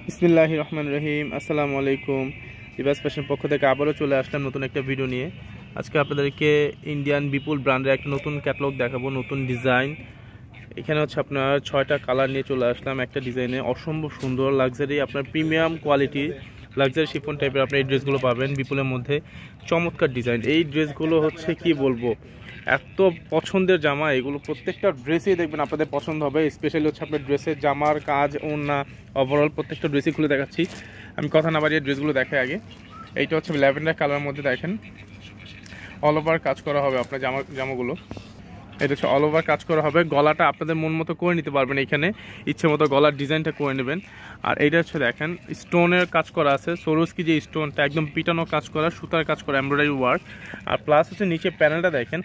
বিসমিল্লাহির রহমানির রহিম। আসসালামু আলাইকুম। লিবাস ফ্যাশন পক্ষ থেকে আবারও চলে আসলাম নতুন একটা ভিডিও নিয়ে। আজকে আপনাদেরকে ইন্ডিয়ান বিপুল ব্র্যান্ডের একটা নতুন ক্যাটালগ দেখাবো, নতুন ডিজাইন। এখানে হচ্ছে আপনার 6টা কালার নিয়ে চলে আসলাম একটা ডিজাইনে। অসম্ভব সুন্দর লাক্সারি, আপনার প্রিমিয়াম কোয়ালিটি লাক্সারি শিফন টাইপের আপনার এই ড্রেসগুলো পাবেন বিপুলের মধ্যে। চমৎকার ডিজাইন। এই ড্রেসগুলো হচ্ছে কি বলবো, এত পছন্দের জামা, এগুলো প্রত্যেকটা ড্রেসই দেখবেন আপনাদের পছন্দ হবে। স্পেশালি হচ্ছে আপনার ড্রেসের জামার কাজ, ওড়না, ওভারঅল প্রত্যেকটা ড্রেসই খুলে দেখাচ্ছি। আমি কথা না বাড়িয়ে ড্রেসগুলো দেখাই আগে। এইটা হচ্ছে ল্যাভেন্ডার কালারের মধ্যে, দেখেন অল ওভার কাজ করা হবে আপনার জামাগুলো। এটা হচ্ছে অল ওভার কাজ করা হবে। গলাটা আপনাদের মন মতো করে নিতে পারবেন, এখানে ইচ্ছে মতো গলার ডিজাইনটা করে নেবেন। আর এইটা হচ্ছে দেখেন স্টোনের কাজ করা আছে, সরোজকি যে স্টোনটা একদম পিটানো কাজ করা, সুতার কাজ করা, এমব্রয়ডারি ওয়ার্ক। আর প্লাস হচ্ছে নিচে প্যানেলটা দেখেন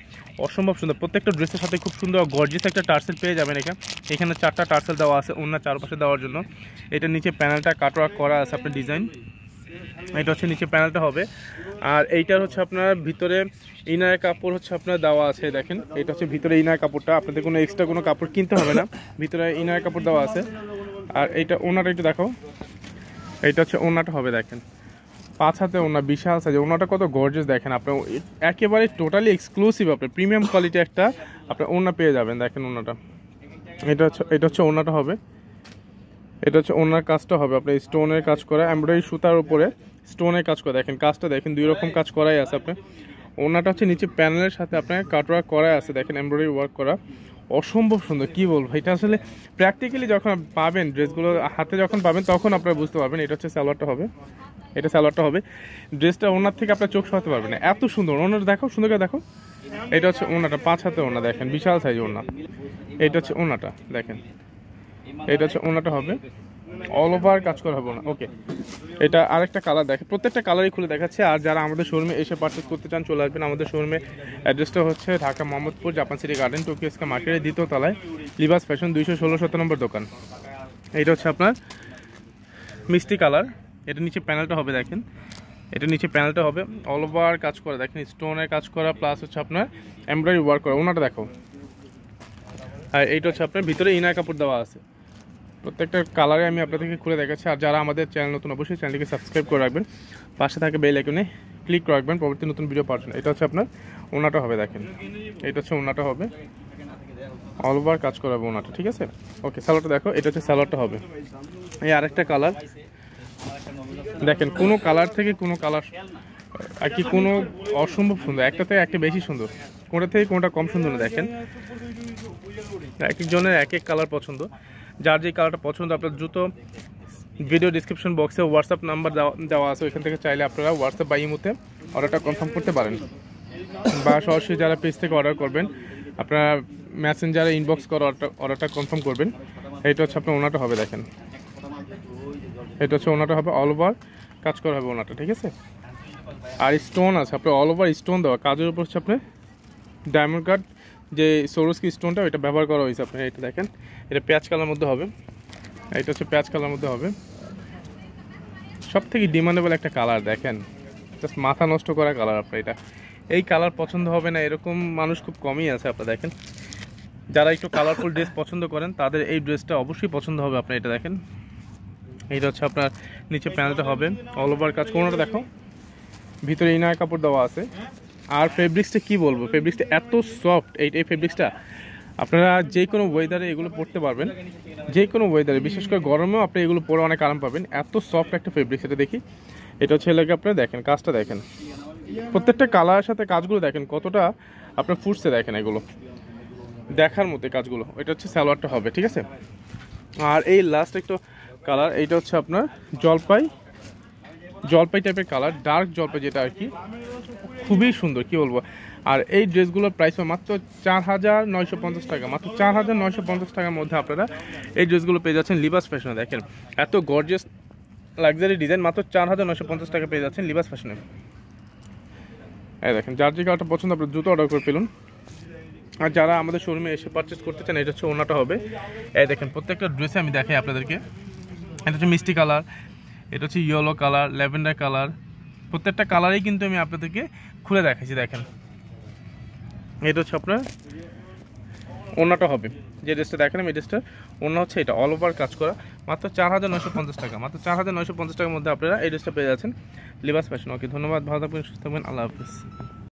অসম্ভব সুন্দর। প্রত্যেকটা ড্রেসের সাথে খুব সুন্দর গর্জিয়াস একটা টার্সেল পেয়ে যাবেন। এখানে 4টা টার্সেল দেওয়া আছে অন্য চারপাশে দেওয়ার জন্য। এটা নিচে প্যানেলটা কাটওয়ার্ক করা আছে আপনার ডিজাইন। এটা হচ্ছে নিচে প্যানেলটা হবে। আর এইটার হচ্ছে আপনার ভিতরে ইনার কাপড় হচ্ছে আপনার দেওয়া আছে, দেখেন এটা হচ্ছে ভিতরে ইনার কাপড়টা, আপনাদের কোনো এক্সট্রা কোনো কাপড় কিনতে হবে না, ভিতরে ইনার কাপড় দেওয়া আছে। আর এইটা ওনাটা একটু দেখো, এইটা হচ্ছে ওনাটা হবে, দেখেন 5 হাতে ওনা, বিশাল সাইজ। ওনাটা কত গর্জিয়াস দেখেন, আপনার একেবারে টোটালি এক্সক্লুসিভ আপনার প্রিমিয়াম কোয়ালিটি একটা আপনার ওনা পেয়ে যাবেন। দেখেন ওনাটা, এটা হচ্ছে ওনাটা হবে। এটা হচ্ছে ওনার কাজটা হবে আপনার স্টোনের কাজ করা, এমব্রয়ডারি সুতার উপরে স্টোনের কাজ করা। দেখেন কাজটা দেখেন, দুই রকম কাজ করাই আছে আপনার। ওনাটা হচ্ছে নিচে প্যানেলের সাথে আপনার কাটওয়ার্ক করা আছে, দেখেন এমব্রয়ডারি ওয়ার্ক করা, অসম্ভব সুন্দর। কি বলবো, এটা আসলে প্র্যাকটিক্যালি যখন পাবেন ড্রেসগুলো হাতে যখন পাবেন তখন আপনারা বুঝতে পারবেন। এটা হচ্ছে সালোয়ারটা হবে, এটা সালোয়ারটা হবে। ড্রেসটা ওনার থেকে আপনার চোখ সরাতে পারবেন না, এত সুন্দর। ওনাটা দেখো, সুন্দর করে দেখো। এটা হচ্ছে ওনাটা, 5 হাতে ওনা, দেখেন বিশাল সাইজ ওনা। এটা হচ্ছে ওনাটা, দেখেন এটা হচ্ছে ওনাটা হবে, অল ওভার কাজ করা হবে না। ওকে, এটা আরেকটা কালার দেখে, প্রত্যেকটা কালারই খুলে দেখাচ্ছে। আর যারা আমাদের শোরুমে এসে পারচেস করতে চান চলে আসবেন আমাদের শোরুমে। অ্যাড্রেসটা হচ্ছে Dhaka Mohammadpur Japan city garden, Tokyo square মার্কেটের 2য় তলায়, লিবাস ফ্যাশন 216 নম্বর দোকান। এইটা হচ্ছে আপনার মিষ্টি কালার। এটা নিচে প্যানেলটা হবে, দেখেন এটা নিচে প্যানেলটা হবে অল ওভার কাজ করা, দেখেন স্টোনের কাজ করা, প্লাস হচ্ছে আপনার এমব্রয়ডারি ওয়ার্ক করা। ওনাটা দেখো। আর এইটা হচ্ছে আপনার ভিতরে ইনার কাপড় দেওয়া আছে। প্রত্যেকটা কালারে আমি আপনাদেরকে খুলে দেখাচ্ছি। আর যারা আমাদের চ্যানেল নতুন, অবশ্যই চ্যানেলটিকে সাবস্ক্রাইব করে রাখবেন, পাশে থাকে বেল আইকনে ক্লিক করে রাখবেন পরবর্তী নতুন ভিডিও পাওয়ার জন্য। এটা হচ্ছে আপনার ওনাটা হবে, দেখেন এটা হচ্ছে ওনাটা হবে, অল ওভার কাজ করাবে ওনাটা, ঠিক আছে। ওকে, সালোয়ারটা দেখো, এটা হচ্ছে সালোয়ারটা হবে। এই আরেকটা কালার দেখেন, কোনো কালার থেকে কোনো কালার আর কি কোনো অসম্ভব সুন্দর, একটা থেকে একটা বেশি সুন্দর, কোনটা থেকে কোনটা কম সুন্দর না। দেখেন এক একজনের এক এক কালার পছন্দ, যার যে কালারটা পছন্দ আপনার দ্রুত ভিডিও ডিসক্রিপশন বক্সে হোয়াটসঅ্যাপ নাম্বার দেওয়া আছে, ওইখান থেকে চাইলে আপনারা হোয়াটসঅ্যাপ বা ইমোতে অর্ডারটা কনফার্ম করতে পারেন, বা সরাসরি যারা পেজ থেকে অর্ডার করবেন আপনারা মেসেঞ্জারে ইনবক্স করে অর্ডারটা কনফার্ম করবেন। এটা হচ্ছে আপনার ওনাটা হবে, দেখেন এটা হচ্ছে ওনাটা হবে, অল ওভার কাজ করা হবে ওনাটা, ঠিক আছে। আর স্টোন আছে আপনার অল ওভার স্টোন দেওয়া, কাজের উপর হচ্ছে আপনার ডায়মন্ড কাট যে সরোজকি স্টোনটা ওইটা ব্যবহার করা হয়েছে আপনার। এটা দেখেন, এটা পেঁয়াজ কালার মধ্যে হবে, এটা হচ্ছে পেঁয়াজ কালার মধ্যে হবে। সব থেকে ডিমান্ডেবল একটা কালার, দেখেন জাস্ট মাথা নষ্ট করা কালার আপনার। এটা এই কালার পছন্দ হবে না এরকম মানুষ খুব কমই আছে আপনার। দেখেন যারা একটু কালারফুল ড্রেস পছন্দ করেন তাদের এই ড্রেসটা অবশ্যই পছন্দ হবে আপনার। এটা দেখেন, এইটা হচ্ছে আপনার নিচে প্যানেলটা হবে অল ওভার কাজ, কোনোটা দেখো ভিতরে ইনার কাপড় দেওয়া আছে। আর ফেব্রিক্সটা কি বলবো, ফেব্রিক্সটা এত সফট, এই ফেব্রিক্সটা আপনারা যে কোনো ওয়েদারে এগুলো পরতে পারবেন, যে কোনো ওয়েদারে, বিশেষ করে গরমেও আপনি এগুলো পরে অনেক আরাম পাবেন। এত সফট একটা ফেব্রিক্স। এটা দেখি, এটা হচ্ছে লাগে আপনারা দেখেন কাজটা দেখেন, প্রত্যেকটা কালারের সাথে কাজগুলো দেখেন কতটা আপনার ফুটছে, দেখেন এগুলো দেখার মধ্যে কাজগুলো। এটা হচ্ছে সালোয়ারটা হবে, ঠিক আছে। আর এই লাস্ট একটা কালার, এইটা হচ্ছে আপনার জলপাই টাইপের কালার, ডার্ক জলপাই যেটা আর কি, খুবই সুন্দর কি বলবো। আর এই ড্রেসগুলোর প্রাইস মাত্র 4950 টাকা, মাত্র 4950 টাকার মধ্যে আপনারা এই ড্রেসগুলো পেয়ে যাচ্ছেন লিবাস ফ্যাশনে। দেখেন এত গর্জিয়াস লাক্সারি ডিজাইন, মাত্র 4950 টাকা পেয়ে যাচ্ছেন লিবাস ফ্যাশনে। এই দেখেন, যার যে কালারটা পছন্দ আপনার দ্রুত অর্ডার করে ফেলুন। আর যারা আমাদের শোরুমে এসে পারচেস করতে চান, এটা হচ্ছে ওনাটা হবে। এই দেখেন প্রত্যেকটা ড্রেসে আমি দেখাই আপনাদেরকে। এটা হচ্ছে মিষ্টি কালার, এটা হচ্ছে ইয়েলো কালার, ল্যাভেন্ডার কালার, প্রত্যেকটা কালারেই কিন্তু আমি আপনাদেরকে খুলে দেখাচ্ছি। দেখেন এটা হচ্ছে আপনার ওনাটা হবে। যে ড্রেসটা দেখালাম এই ড্রেসটার অন্য হচ্ছে এটা অল ওভার কাজ করা, মাত্র 4950 টাকা। মাত্র 4950 টাকার মধ্যে আপনারা এই ড্রেসটা পেয়ে যাচ্ছেন লিবাস ফ্যাশন। ওকে, ধন্যবাদ, ভালো থাকবেন, সুস্থ থাকবেন, আল্লাহ হাফিজ।